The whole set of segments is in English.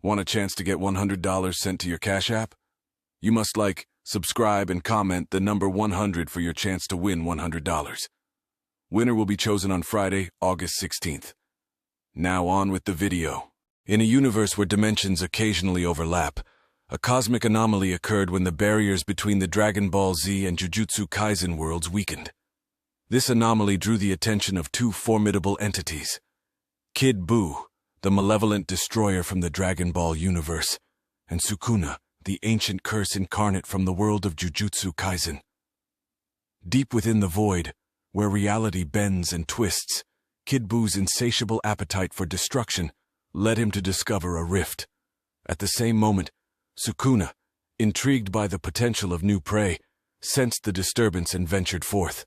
Want a chance to get $100 sent to your Cash App? You must like, subscribe, and comment the number 100 for your chance to win $100. Winner will be chosen on Friday, August 16th. Now on with the video. In a universe where dimensions occasionally overlap, a cosmic anomaly occurred when the barriers between the Dragon Ball Z and Jujutsu Kaisen worlds weakened. This anomaly drew the attention of two formidable entities: Kid Buu, the malevolent destroyer from the Dragon Ball universe, and Sukuna, the ancient curse incarnate from the world of Jujutsu Kaisen. Deep within the void, where reality bends and twists, Kid Buu's insatiable appetite for destruction led him to discover a rift. At the same moment, Sukuna, intrigued by the potential of new prey, sensed the disturbance and ventured forth.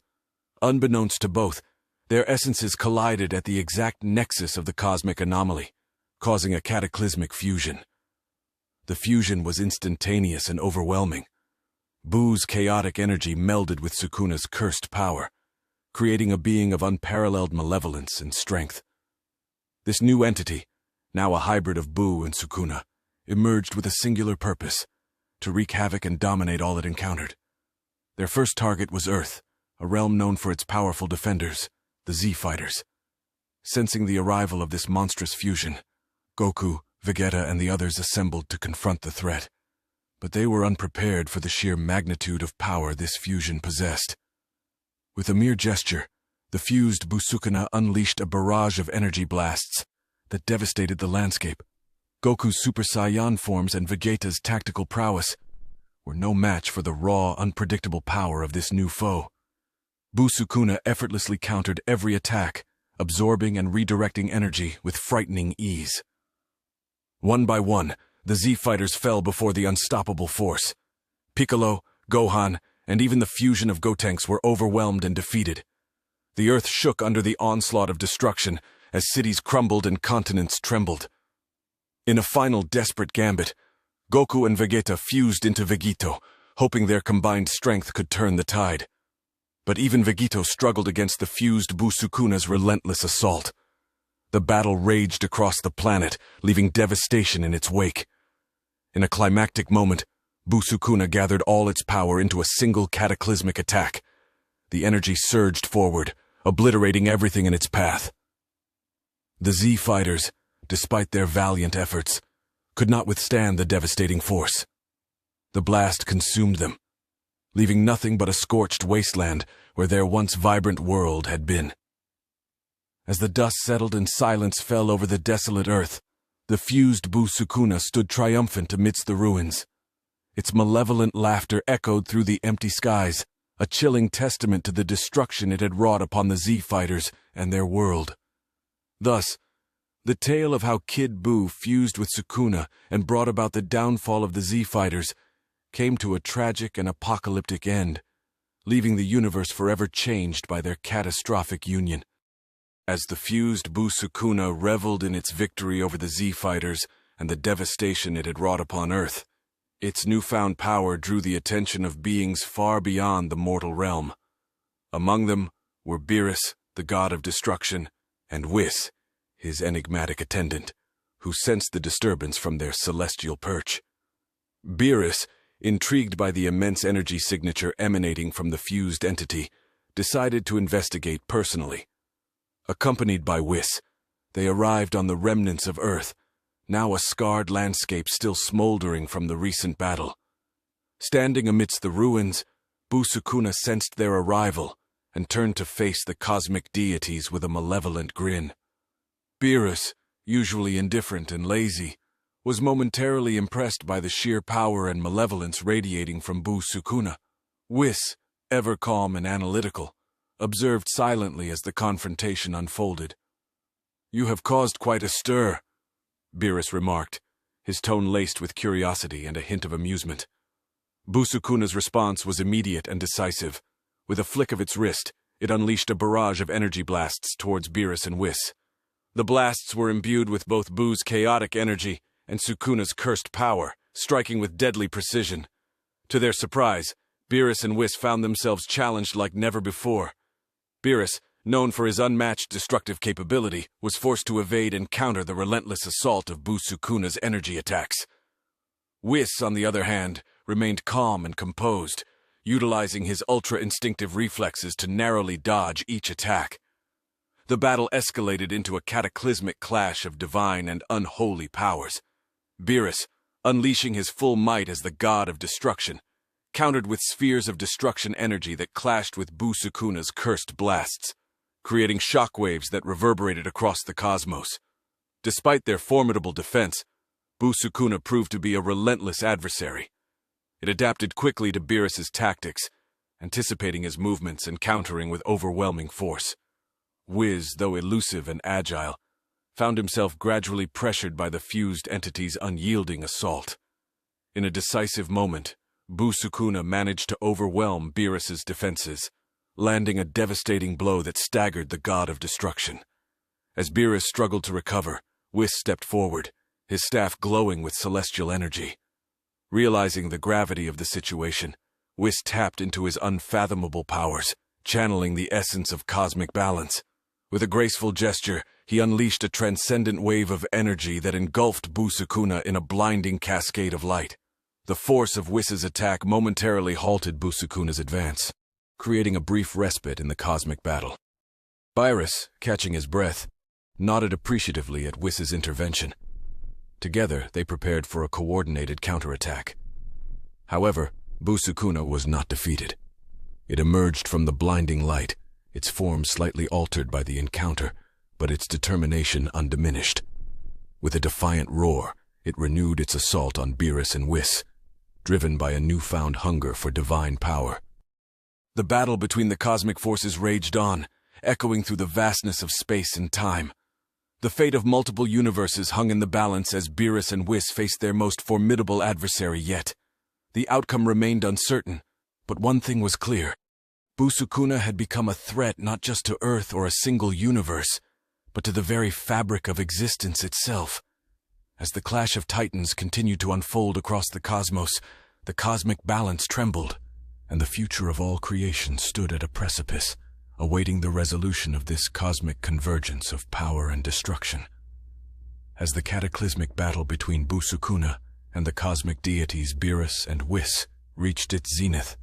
Unbeknownst to both, their essences collided at the exact nexus of the cosmic anomaly, causing a cataclysmic fusion. The fusion was instantaneous and overwhelming. Buu's chaotic energy melded with Sukuna's cursed power, creating a being of unparalleled malevolence and strength. This new entity, now a hybrid of Buu and Sukuna, emerged with a singular purpose: to wreak havoc and dominate all it encountered. Their first target was Earth, a realm known for its powerful defenders, the Z-Fighters. Sensing the arrival of this monstrous fusion, Goku, Vegeta, and the others assembled to confront the threat. But they were unprepared for the sheer magnitude of power this fusion possessed. With a mere gesture, the fused Buu-Sukuna unleashed a barrage of energy blasts that devastated the landscape. Goku's Super Saiyan forms and Vegeta's tactical prowess were no match for the raw, unpredictable power of this new foe. Buu-Sukuna effortlessly countered every attack, absorbing and redirecting energy with frightening ease. One by one, the Z-Fighters fell before the unstoppable force. Piccolo, Gohan, and even the fusion of Gotenks were overwhelmed and defeated. The earth shook under the onslaught of destruction as cities crumbled and continents trembled. In a final desperate gambit, Goku and Vegeta fused into Vegito, hoping their combined strength could turn the tide. But even Vegito struggled against the fused Buu-Sukuna's relentless assault. The battle raged across the planet, leaving devastation in its wake. In a climactic moment, Buu-Sukuna gathered all its power into a single cataclysmic attack. The energy surged forward, obliterating everything in its path. The Z-Fighters, despite their valiant efforts, could not withstand the devastating force. The blast consumed them, leaving nothing but a scorched wasteland where their once vibrant world had been. As the dust settled and silence fell over the desolate earth, the fused Buu-Sukuna stood triumphant amidst the ruins. Its malevolent laughter echoed through the empty skies, a chilling testament to the destruction it had wrought upon the Z-Fighters and their world. Thus, the tale of how Kid Buu fused with Sukuna and brought about the downfall of the Z-Fighters came to a tragic and apocalyptic end, leaving the universe forever changed by their catastrophic union. As the fused Buu-Sukuna reveled in its victory over the Z-Fighters and the devastation it had wrought upon Earth, its newfound power drew the attention of beings far beyond the mortal realm. Among them were Beerus, the god of destruction, and Whis, his enigmatic attendant, who sensed the disturbance from their celestial perch. Beerus, intrigued by the immense energy signature emanating from the fused entity, decided to investigate personally. Accompanied by Whis, they arrived on the remnants of Earth, now a scarred landscape still smoldering from the recent battle. Standing amidst the ruins, Buu-Sukuna sensed their arrival and turned to face the cosmic deities with a malevolent grin. Beerus, usually indifferent and lazy, was momentarily impressed by the sheer power and malevolence radiating from Buu-Sukuna. Whis, ever calm and analytical, observed silently as the confrontation unfolded. "You have caused quite a stir," Beerus remarked, his tone laced with curiosity and a hint of amusement. Buu-Sukuna's response was immediate and decisive. With a flick of its wrist, it unleashed a barrage of energy blasts towards Beerus and Whis. The blasts were imbued with both Buu's chaotic energy and Sukuna's cursed power, striking with deadly precision. To their surprise, Beerus and Whis found themselves challenged like never before. Beerus, known for his unmatched destructive capability, was forced to evade and counter the relentless assault of Buu-Sukuna's energy attacks. Whis, on the other hand, remained calm and composed, utilizing his ultra-instinctive reflexes to narrowly dodge each attack. The battle escalated into a cataclysmic clash of divine and unholy powers. Beerus, unleashing his full might as the god of destruction, countered with spheres of destruction energy that clashed with Buu-Sukuna's cursed blasts, creating shockwaves that reverberated across the cosmos. Despite their formidable defense, Buu-Sukuna proved to be a relentless adversary. It adapted quickly to Beerus's tactics, anticipating his movements and countering with overwhelming force. Whis, though elusive and agile, found himself gradually pressured by the fused entity's unyielding assault. In a decisive moment, Buu-Sukuna managed to overwhelm Beerus's defenses, landing a devastating blow that staggered the god of destruction. As Beerus struggled to recover, Whis stepped forward, his staff glowing with celestial energy. Realizing the gravity of the situation, Whis tapped into his unfathomable powers, channeling the essence of cosmic balance. With a graceful gesture, he unleashed a transcendent wave of energy that engulfed Buu-Sukuna in a blinding cascade of light. The force of Whis's attack momentarily halted Buu-Sukuna's advance, creating a brief respite in the cosmic battle. Beerus, catching his breath, nodded appreciatively at Whis's intervention. Together, they prepared for a coordinated counterattack. However, Buu-Sukuna was not defeated. It emerged from the blinding light, its form slightly altered by the encounter, but its determination undiminished. With a defiant roar, it renewed its assault on Beerus and Whis, driven by a newfound hunger for divine power. The battle between the cosmic forces raged on, echoing through the vastness of space and time. The fate of multiple universes hung in the balance as Beerus and Whis faced their most formidable adversary yet. The outcome remained uncertain, but one thing was clear. Buu-Sukuna had become a threat not just to Earth or a single universe, but to the very fabric of existence itself. As the clash of titans continued to unfold across the cosmos, the cosmic balance trembled, and the future of all creation stood at a precipice, awaiting the resolution of this cosmic convergence of power and destruction. As the cataclysmic battle between Buu-Sukuna and the cosmic deities Beerus and Whis reached its zenith,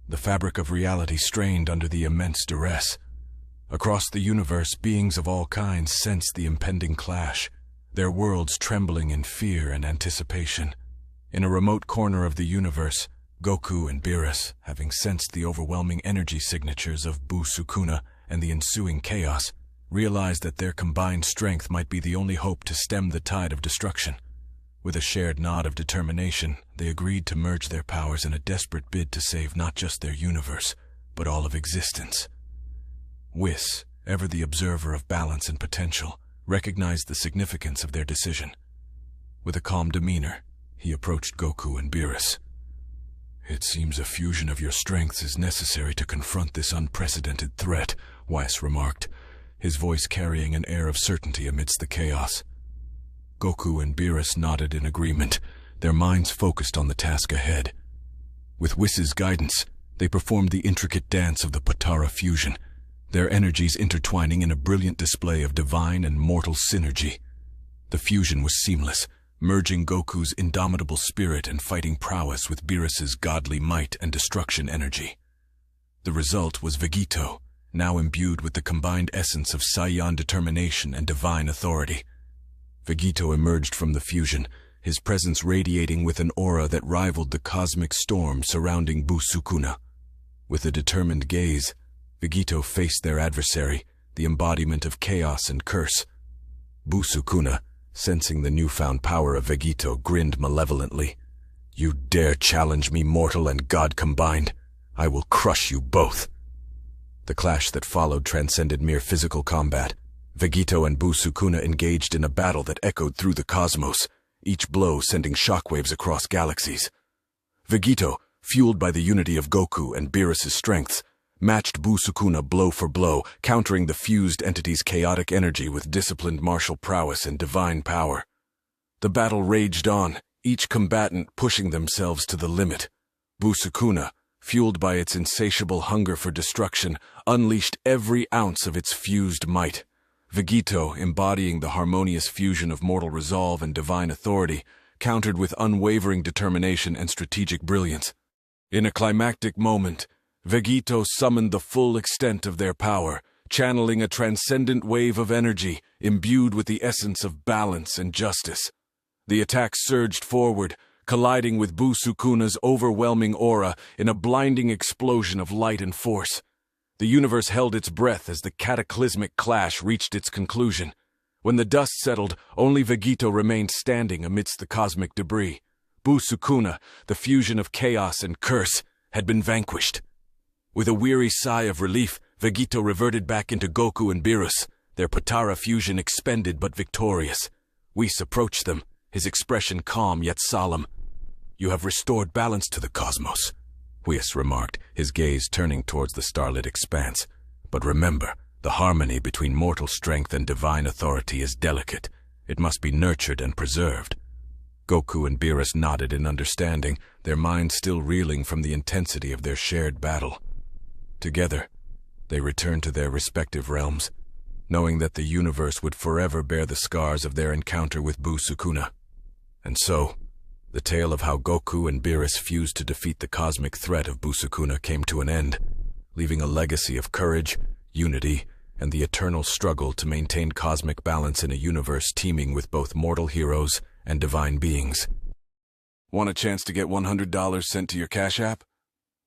the fabric of reality strained under the immense duress. Across the universe, beings of all kinds sensed the impending clash, their worlds trembling in fear and anticipation. In a remote corner of the universe, Goku and Beerus, having sensed the overwhelming energy signatures of Buu-Sukuna and the ensuing chaos, realized that their combined strength might be the only hope to stem the tide of destruction. With a shared nod of determination, they agreed to merge their powers in a desperate bid to save not just their universe, but all of existence. Whis, ever the observer of balance and potential, recognized the significance of their decision. With a calm demeanor, he approached Goku and Beerus. "It seems a fusion of your strengths is necessary to confront this unprecedented threat," Whis remarked, his voice carrying an air of certainty amidst the chaos. Goku and Beerus nodded in agreement, their minds focused on the task ahead. With Whis's guidance, they performed the intricate dance of the Potara fusion, their energies intertwining in a brilliant display of divine and mortal synergy. The fusion was seamless, merging Goku's indomitable spirit and fighting prowess with Beerus's godly might and destruction energy. The result was Vegito, now imbued with the combined essence of Saiyan determination and divine authority. Vegito emerged from the fusion, his presence radiating with an aura that rivaled the cosmic storm surrounding Buu-Sukuna. With a determined gaze, Vegito faced their adversary, the embodiment of chaos and curse. Buu-Sukuna, sensing the newfound power of Vegito, grinned malevolently. "You dare challenge me, mortal and god combined? I will crush you both." The clash that followed transcended mere physical combat. Vegito and Buu-Sukuna engaged in a battle that echoed through the cosmos, each blow sending shockwaves across galaxies. Vegito, fueled by the unity of Goku and Beerus' strengths, matched Buu-Sukuna blow for blow, countering the fused entity's chaotic energy with disciplined martial prowess and divine power. The battle raged on, each combatant pushing themselves to the limit. Buu-Sukuna, fueled by its insatiable hunger for destruction, unleashed every ounce of its fused might. Vegito, embodying the harmonious fusion of mortal resolve and divine authority, countered with unwavering determination and strategic brilliance. In a climactic moment, Vegito summoned the full extent of their power, channeling a transcendent wave of energy imbued with the essence of balance and justice. The attack surged forward, colliding with Buu-Sukuna's overwhelming aura in a blinding explosion of light and force. The universe held its breath as the cataclysmic clash reached its conclusion. When the dust settled, only Vegito remained standing amidst the cosmic debris. Buu-Sukuna, the fusion of chaos and curse, had been vanquished. With a weary sigh of relief, Vegito reverted back into Goku and Beerus, their Potara fusion expended but victorious. Whis approached them, his expression calm yet solemn. "You have restored balance to the cosmos," Whis remarked, his gaze turning towards the starlit expanse. "But remember, the harmony between mortal strength and divine authority is delicate. It must be nurtured and preserved." Goku and Beerus nodded in understanding, their minds still reeling from the intensity of their shared battle. Together, they returned to their respective realms, knowing that the universe would forever bear the scars of their encounter with Buu-Sukuna. And so, the tale of how Goku and Beerus fused to defeat the cosmic threat of Buu-Sukuna came to an end, leaving a legacy of courage, unity, and the eternal struggle to maintain cosmic balance in a universe teeming with both mortal heroes and divine beings. Want a chance to get $100 sent to your Cash App?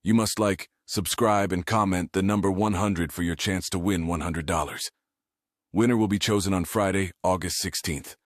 You must like, subscribe, and comment the number 100 for your chance to win $100. Winner will be chosen on Friday, August 16th.